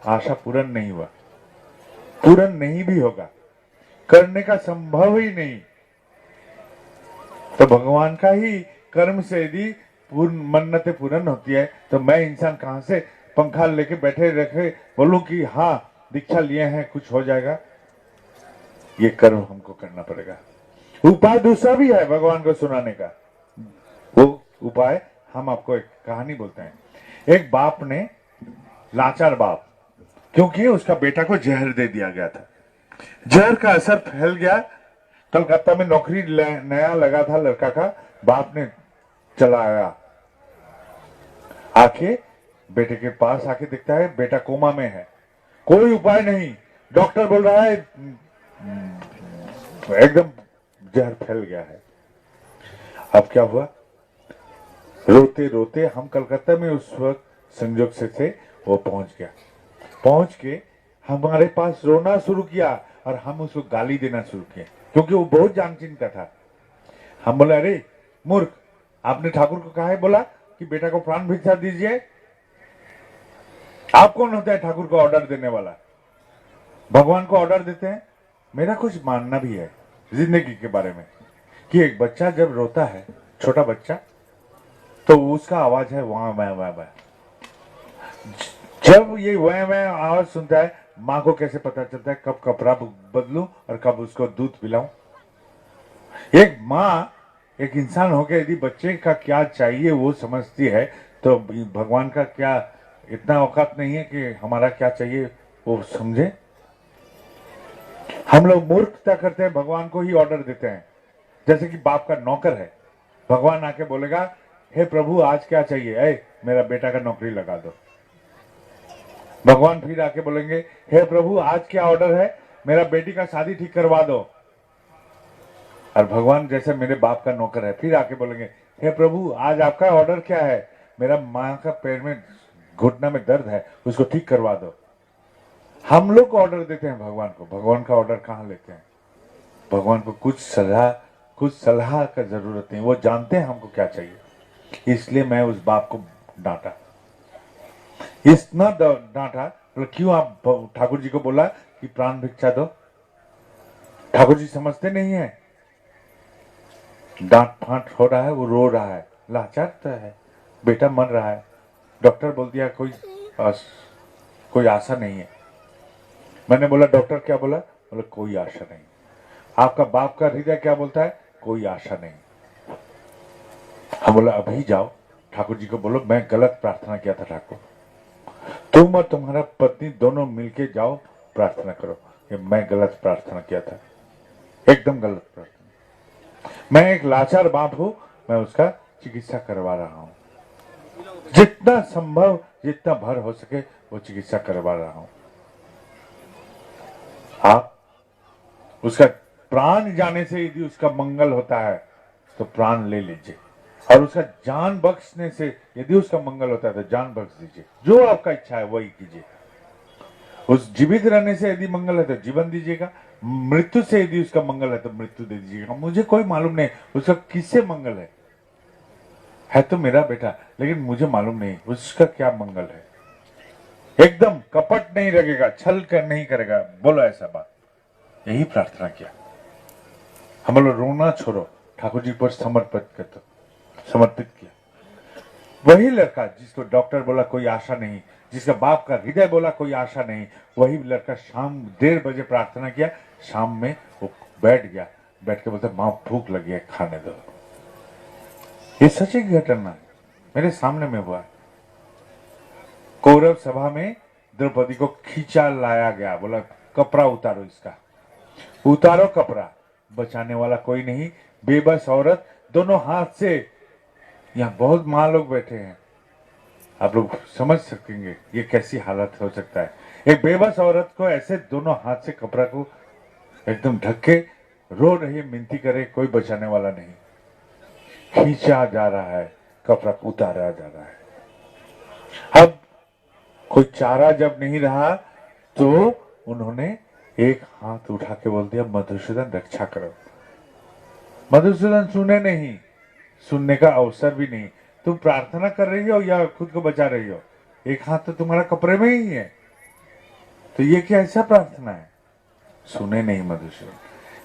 आशा पूर्ण नहीं हुआ, पूर्ण नहीं भी होगा, करने का संभव ही नहीं। तो भगवान का ही कर्म से यदि पूर्ण मन्नतें पूर्ण होती है, तो मैं इंसान कहां से पंखा लेके बैठे रखे बोलूं कि हाँ दीक्षा लिए हैं कुछ हो जाएगा, ये कर्म हमको करना पड़ेगा। उपाय दूसरा भी है भगवान को सुनाने का, वो उपाय हम आपको एक कहानी बोलते हैं। एक बाप ने, लाचार बाप, क्योंकि उसका बेटा को जहर दे दिया गया था, जहर का असर फैल गया, कलकत्ता में नौकरी नया लगा था लड़का का, बाप ने चला आया, आके बेटे के पास आके दिखता है बेटा कोमा में है, कोई उपाय नहीं, डॉक्टर बोल रहा है एकदम जहर फैल गया है। अब क्या हुआ, रोते रोते, हम कलकत्ता में उस वक्त संजोग से थे, वो पहुंच गया, पहुंच के हमारे पास रोना शुरू किया और हम उसको गाली देना शुरू किए, क्योंकि वो बहुत जानचीन का था। हम बोले अरे मूर्ख, आपने ठाकुर को कहा है बोला कि बेटा को प्राण भिक्षा दीजिए, आप कौन होता है ठाकुर को ऑर्डर देने वाला, भगवान को ऑर्डर देते हैं। मेरा कुछ मानना भी है जिंदगी के बारे में, कि एक बच्चा जब रोता है, छोटा बच्चा, तो उसका आवाज है वहां वह वह वह, जब ये वह वह आवाज सुनता है, माँ को कैसे पता चलता है कब कपड़ा बदलूं और कब उसको दूध पिलाऊं। एक माँ, एक इंसान होकर यदि बच्चे का क्या चाहिए वो समझती है, तो भगवान का क्या इतना औकात नहीं है कि हमारा क्या चाहिए वो समझे। हम लोग मूर्खता करते हैं, भगवान को ही ऑर्डर देते हैं, जैसे कि बाप का नौकर है, भगवान आके बोलेगा हे प्रभु आज क्या चाहिए, ऐ मेरा बेटा का नौकरी लगा दो, भगवान फिर आके बोलेंगे हे प्रभु आज क्या ऑर्डर है, मेरा बेटी का शादी ठीक करवा दो, और भगवान जैसे मेरे बाप का नौकर है फिर आके बोलेंगे हे प्रभु आज आपका ऑर्डर क्या है, मेरा माँ का पैर में घुटना में दर्द है उसको ठीक करवा दो। हम लोग ऑर्डर देते हैं भगवान को, भगवान का ऑर्डर कहाँ लेते हैं। भगवान को कुछ सलाह का जरूरत नहीं, वो जानते हैं हमको क्या चाहिए। इसलिए मैं उस बाप को डांटा, इतना डांटा, तो क्यों आप ठाकुर जी को बोला कि प्राण भिक्षा दो, ठाकुर जी समझते नहीं है, डांट फांट हो रहा है, वो रो रहा है, लाचार तो है, बेटा मर रहा है, डॉक्टर बोल दिया कोई आशा नहीं है। मैंने बोला डॉक्टर क्या बोला, बोला कोई आशा नहीं। आपका बाप का हृदय क्या बोलता है, कोई आशा नहीं। हम बोला अभी जाओ ठाकुर जी को बोलो मैं गलत प्रार्थना किया था ठाकुर, तुम और तुम्हारा पत्नी दोनों मिलके जाओ प्रार्थना करो कि मैं गलत प्रार्थना किया था, एकदम गलत प्रार्थना। मैं एक लाचार बाप हूं, मैं उसका चिकित्सा करवा रहा हूं, जितना संभव जितना भर हो सके वो चिकित्सा करवा रहा हूं। आप उसका प्राण जाने से यदि उसका मंगल होता है तो प्राण ले लीजिए, और उसका जान बख्शने से यदि उसका मंगल होता है तो जान बख्श दीजिए, जो आपका इच्छा है वही कीजिए। उस जीवित रहने से यदि मंगल है तो जीवन दीजिएगा, मृत्यु से यदि उसका मंगल है तो मृत्यु दे दीजिएगा। मुझे कोई मालूम नहीं उसका किससे मंगल है तो मेरा बेटा, लेकिन मुझे मालूम नहीं उसका क्या मंगल है। एकदम कपट नहीं लगेगा, छल कर नहीं करेगा, बोलो ऐसा बात, यही प्रार्थना किया। हम लोग रोना छोड़ो, ठाकुर जी पर समर्पित किया। वही लड़का जिसको डॉक्टर बोला कोई आशा नहीं, जिसका बाप का हृदय बोला कोई आशा नहीं, वही लड़का शाम 1:30 बजे प्रार्थना किया, शाम में वो बैठ गया, बैठ के बोलता माँ भूख लगी है खाने दो। ये सच एक घटना है, मेरे सामने में हुआ है। कौरव सभा में द्रौपदी को खींचा लाया गया, बोला कपड़ा उतारो इसका, उतारो कपड़ा, बचाने वाला कोई नहीं, बेबस औरत दोनों हाथ से, यहाँ बहुत माँ लोग बैठे हैं, आप लोग समझ सकेंगे ये कैसी हालत हो सकता है। एक बेबस औरत को ऐसे दोनों हाथ से कपड़ा को एकदम ढक के रो रही है, मिनती करे, कोई बचाने वाला नहीं, खींचा जा रहा है, कपड़ा उतारा जा रहा है। अब कोई चारा जब नहीं रहा तो उन्होंने एक हाथ उठा के बोल दिया, मधुसूदन रक्षा करो। मधुसूदन सुने नहीं, सुनने का अवसर भी नहीं। तुम प्रार्थना कर रही हो या खुद को बचा रही हो? एक हाथ तो तुम्हारा कपड़े में ही है, तो ये क्या ऐसा प्रार्थना है? सुने नहीं मधुसूदन,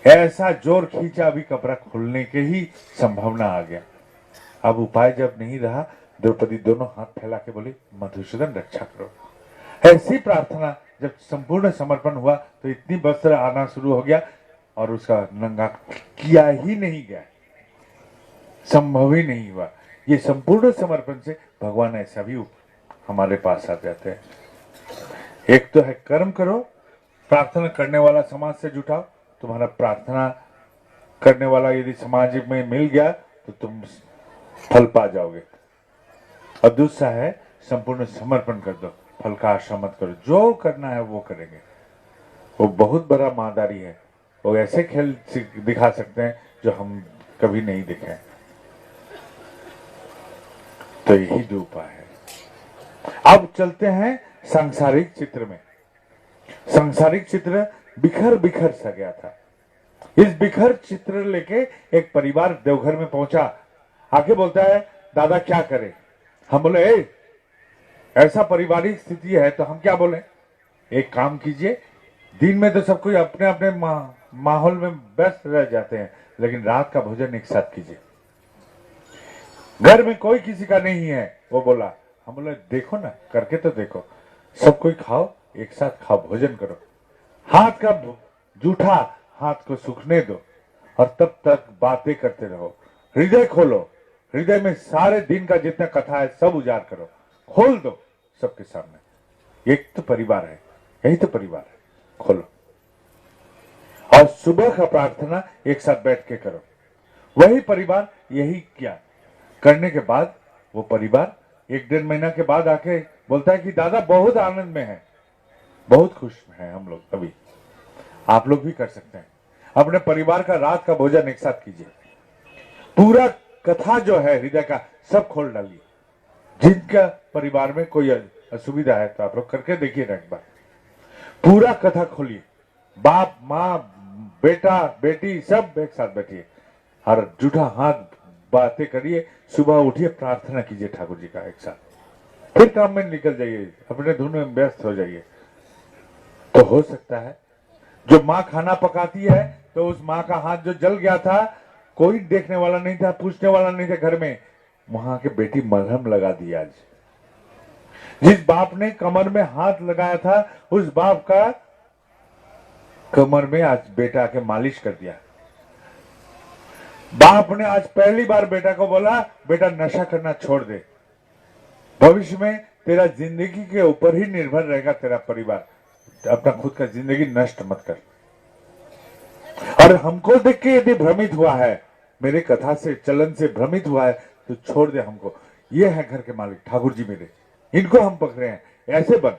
ऐसा जोर खींचा अभी कपड़ा खुलने के ही संभावना आ गया। अब उपाय जब नहीं रहा, द्रौपदी दोनों हाथ फैला के बोली, मधुसूदन रक्षा करो। ऐसी प्रार्थना जब संपूर्ण समर्पण हुआ तो इतनी वस्त्र आना शुरू हो गया और उसका नंगा किया ही नहीं गया, संभव ही नहीं हुआ। ये संपूर्ण समर्पण से भगवान ऐसा भी हमारे पास आ जाते हैं। एक तो है कर्म करो, प्रार्थना करने वाला समाज से जुटाओ। तुम्हारा प्रार्थना करने वाला यदि समाज में मिल गया तो तुम फल पा जाओगे। और दूसरा है संपूर्ण समर्पण कर दो, फल का आशा मत करो, जो करना है वो करेंगे। वो बहुत बड़ा मादारी है, वो ऐसे खेल दिखा सकते हैं जो हम कभी नहीं देखे। तो यही दो उपाय है। अब चलते हैं सांसारिक चित्र में। सांसारिक चित्र बिखर बिखर सा गया था। इस बिखर चित्र लेके एक परिवार देवघर में पहुंचा, आके बोलता है, दादा क्या करें? हम बोले, ऐसा पारिवारिक स्थिति है तो हम क्या बोले? एक काम कीजिए, दिन में तो सब कोई अपने अपने माहौल में व्यस्त रह जाते हैं, लेकिन रात का भोजन एक साथ कीजिए। घर में कोई किसी का नहीं है, वो बोला। हम बोले, देखो ना, करके तो देखो, सब कोई खाओ, एक साथ खाओ, भोजन करो। हाथ का जूठा हाथ को सूखने दो और तब तक बातें करते रहो। हृदय खोलो, हृदय में सारे दिन का जितना कथा है सब उजाड़ करो, खोल दो सबके सामने। एक तो परिवार है, यही तो परिवार है, खोलो। और सुबह का प्रार्थना एक साथ बैठ के करो। वही परिवार यही किया। करने के बाद वो परिवार 1-1.5 महीना के बाद आके बोलता है कि दादा बहुत आनंद में है, बहुत खुश हैं हम लोग। अभी आप लोग भी कर सकते हैं, अपने परिवार का रात का भोजन एक साथ कीजिए। पूरा कथा जो है हृदय का सब खोल डालिए। जिनका परिवार में कोई असुविधा है तो आप लोग करके देखिए ना एक बार। पूरा कथा खोलिए, बाप माँ बेटा बेटी सब एक साथ बैठिए और जूठा हाथ बातें करिए। सुबह उठिए, प्रार्थना कीजिए ठाकुर जी का एक साथ, फिर काम में निकल जाइए, अपने धुन में व्यस्त हो जाइए। तो हो सकता है जो माँ खाना पकाती है तो उस माँ का हाथ जो जल गया था, कोई देखने वाला नहीं था, पूछने वाला नहीं था घर में, वहां के बेटी मलहम लगा दी। आज जिस बाप ने कमर में हाथ लगाया था, उस बाप का कमर में आज बेटा के मालिश कर दिया। बाप ने आज पहली बार बेटा को बोला, बेटा नशा करना छोड़ दे, भविष्य में तेरा जिंदगी के ऊपर ही निर्भर रहेगा तेरा परिवार, अपना खुद का जिंदगी नष्ट मत कर। और हमको देख के यदि भ्रमित हुआ है, मेरे कथा से चलन से भ्रमित हुआ है, तो छोड़ दे हमको। ये है घर के मालिक ठाकुर जी मेरे, इनको हम पकड़े हैं, ऐसे बन।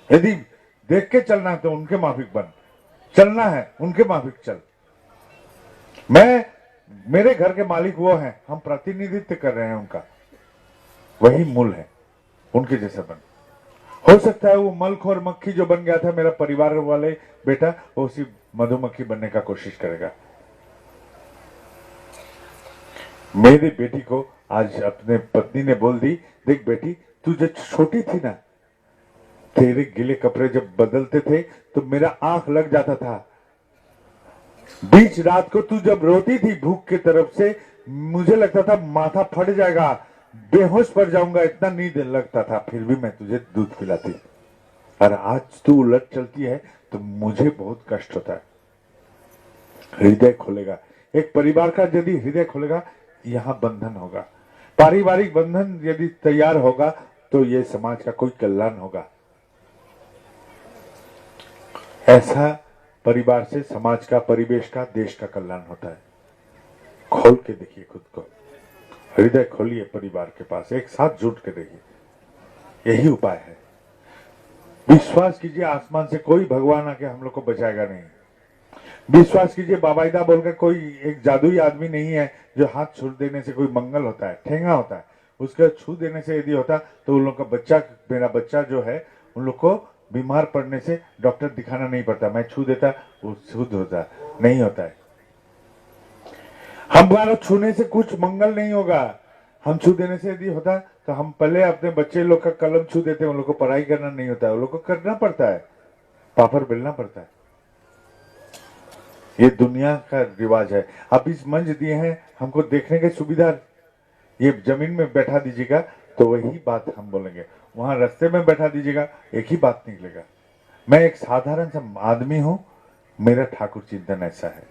यदि देख के चलना है तो उनके माफिक बन, चलना है उनके माफिक चल। मेरे घर के मालिक वो हैं, हम प्रतिनिधित्व कर रहे हैं उनका, वही मूल है, उनके जैसा बन। हो सकता है वो मलखोर मक्खी जो बन गया था मेरा परिवार वाले बेटा, वो उसी मधुमक्खी बनने का कोशिश करेगा। मेरी बेटी को आज अपने पत्नी ने बोल दी, देख बेटी, तू जब छोटी थी ना, तेरे गीले कपड़े जब बदलते थे तो मेरा आंख लग जाता था। बीच रात को तू जब रोती थी भूख की तरफ से, मुझे लगता था माथा फट जाएगा, बेहोश पड़ जाऊंगा, इतना नींद लगता था, फिर भी मैं तुझे दूध पिलाती। और आज तू उलट चलती है तो मुझे बहुत कष्ट होता है। हृदय खोलेगा, एक परिवार का यदि हृदय खोलेगा, यहां बंधन होगा। पारिवारिक बंधन यदि तैयार होगा तो ये समाज का कोई कल्याण होगा। ऐसा परिवार से समाज का, परिवेश का, देश का कल्याण होता है। खोल के देखिए खुद को, हृदय खोलिए परिवार के पास, एक साथ जुट के देखिए, यही उपाय है। विश्वास कीजिए, आसमान से कोई भगवान आके हम लोग को बचाएगा नहीं। विश्वास कीजिए बाबाईदा बोलकर कोई एक जादुई आदमी नहीं है जो हाथ छू देने से कोई मंगल होता है, ठेंगा होता है। उसका छू देने से यदि होता तो उन लोग का बच्चा, मेरा बच्चा जो है, उन लोग को बीमार पड़ने से डॉक्टर दिखाना नहीं पड़ता। मैं छू देता, वो शुद्ध होता, नहीं होता है। हमारा छूने से कुछ मंगल नहीं होगा। हम छू देने से यदि होता तो हम पहले अपने बच्चे लोग का कलम छू देते, उन लोग को पढ़ाई करना नहीं होता है, उन लोग को करना पड़ता है, पापड़ बेलना पड़ता है। ये दुनिया का रिवाज है। आप इस मंच दिए हैं हमको देखने की सुविधा, ये जमीन में बैठा दीजिएगा तो वही बात हम बोलेंगे, वहां रास्ते में बैठा दीजिएगा एक ही बात निकलेगा। मैं एक साधारण सा आदमी हूं, मेरा ठाकुर चिंतन ऐसा है।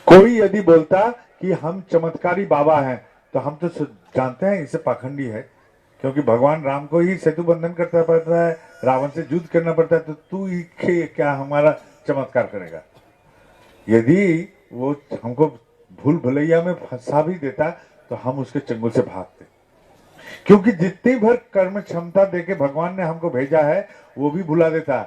कोई यदि बोलता कि हम चमत्कारी बाबा हैं तो हम तो जानते हैं इसे पाखंडी है, क्योंकि भगवान राम को ही सेतु बंधन करना पड़ता है, रावण से युद्ध करना पड़ता है, तो तू ही क्या हमारा चमत्कार करेगा। यदि वो हमको भूल भुलैया में फंसा भी देता तो हम उसके चंगुल से भागते, क्योंकि जितनी भर कर्म क्षमता देके भगवान ने हमको भेजा है वो भी भुला देता,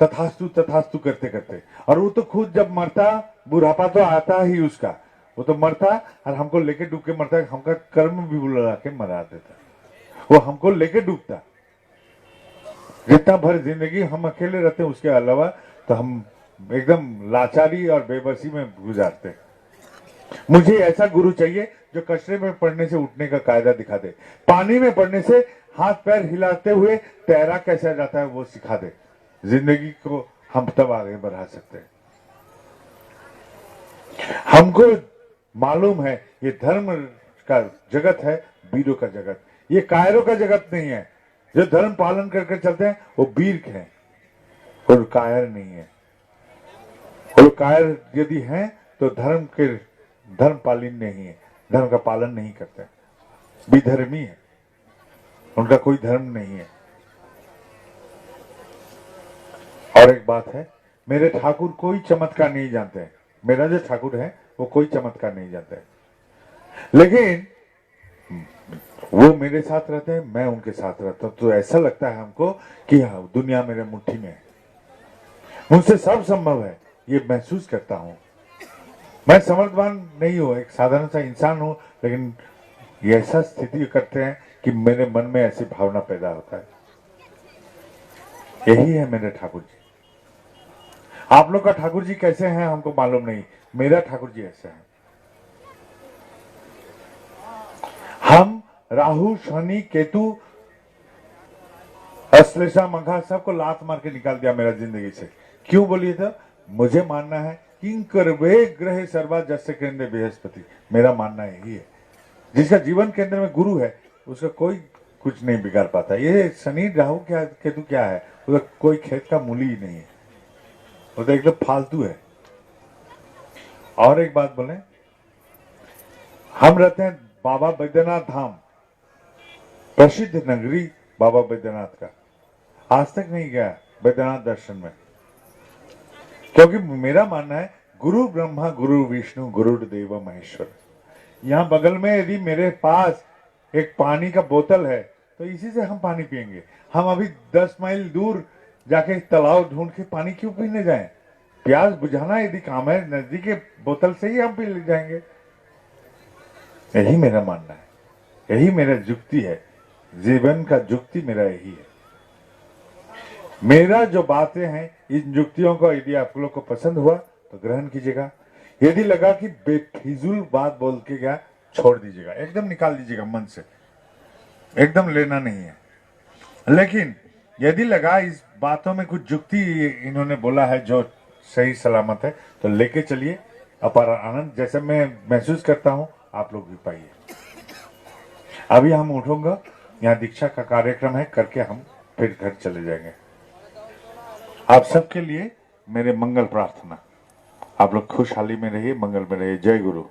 तथास्तु तथास्तु करते करते। और वो तो खुद जब मरता, बुढ़ापा तो आता ही उसका, वो तो मरता और हमको लेके डूब के मरता, हमका कर्म भी बुला के मरा देता, वो हमको लेके डूबता। जितना भर जिंदगी हम अकेले रहते हैं, उसके अलावा तो हम एकदम लाचारी और बेबसी में गुजारते। मुझे ऐसा गुरु चाहिए जो कचरे में पड़ने से उठने का कायदा दिखा दे, पानी में पड़ने से हाथ पैर हिलाते हुए तैरा कैसा जाता है वो सिखा दे। जिंदगी को हम तब आगे बढ़ा सकते हैं। हमको मालूम है ये धर्म का जगत है, वीरों का जगत, ये कायरों का जगत नहीं है। जो धर्म पालन करके चलते हैं वो वीर हैं, और कायर नहीं है। और कायर यदि हैं तो धर्म पालन नहीं है, धर्म का पालन नहीं करते, विधर्मी है, उनका कोई धर्म नहीं है। और एक बात है, मेरे ठाकुर कोई चमत्कार नहीं जानते हैं। मेरा जो ठाकुर है वो कोई चमत्कार नहीं जानते हैं, लेकिन वो मेरे साथ रहते हैं, मैं उनके साथ रहता हूं, तो ऐसा लगता है हमको कि हाँ दुनिया मेरे मुट्ठी में है, मुझसे सब संभव है, ये महसूस करता हूं। मैं समर्थवान नहीं हूं, एक साधारण सा इंसान हूं, लेकिन ये ऐसा स्थिति करते हैं कि मेरे मन में ऐसी भावना पैदा होता है। यही है मेरे ठाकुर जी। आप लोग का ठाकुर जी कैसे हैं हमको मालूम नहीं, मेरा ठाकुर जी ऐसे हैं। हम राहु शनि केतु अश्लेषा मघा सबको लात मार के निकाल दिया मेरा जिंदगी से। क्यों बोलिए तो मुझे मानना है किंकर वे ग्रह सर्वा जस्य केंद्र बृहस्पति, मेरा मानना यही है। जिसका जीवन केंद्र में गुरु है उसका कोई कुछ नहीं बिगाड़ पाता। ये शनि राहु क्या केतु क्या है, उसका कोई खेत का मूली ही नहीं है, वो तो एकदम फालतू है। और एक बात बोले, हम रहते हैं बाबा बैद्यनाथ धाम, प्रसिद्ध नगरी बाबा बैद्यनाथ का, आज तक नहीं गया बैद्यनाथ दर्शन में, क्योंकि मेरा मानना है गुरु ब्रह्मा गुरु विष्णु गुरुदेव महेश्वर। यहाँ बगल में यदि मेरे पास एक पानी का बोतल है तो इसी से हम पानी पिएंगे। हम अभी 10 माइल दूर जाके तालाब ढूंढ के पानी क्यों पीने जाएं? प्यास बुझाना यदि काम है, नजदीक के बोतल से ही हम पी ले जाएंगे। यही मेरा मानना है, यही मेरा जुक्ति है, जीवन का जुक्ति मेरा यही है। मेरा जो बातें हैं इन जुक्तियों को यदि आप लोग को पसंद हुआ तो ग्रहण कीजिएगा, यदि लगा कि बेफिजूल बात बोल के गया छोड़ दीजिएगा, एकदम निकाल दीजिएगा मन से, एकदम लेना नहीं है। लेकिन यदि लगा इस बातों में कुछ जुक्ति इन्होंने बोला है जो सही सलामत है तो लेके चलिए, अपार आनंद जैसे मैं महसूस करता हूं आप लोग भी पाइए। अभी हम उठूंगा, यहाँ दीक्षा का कार्यक्रम है, करके हम फिर घर चले जाएंगे। आप सबके लिए मेरे मंगल प्रार्थना, आप लोग खुशहाली में रहिए, मंगल में रहिए। जय गुरु।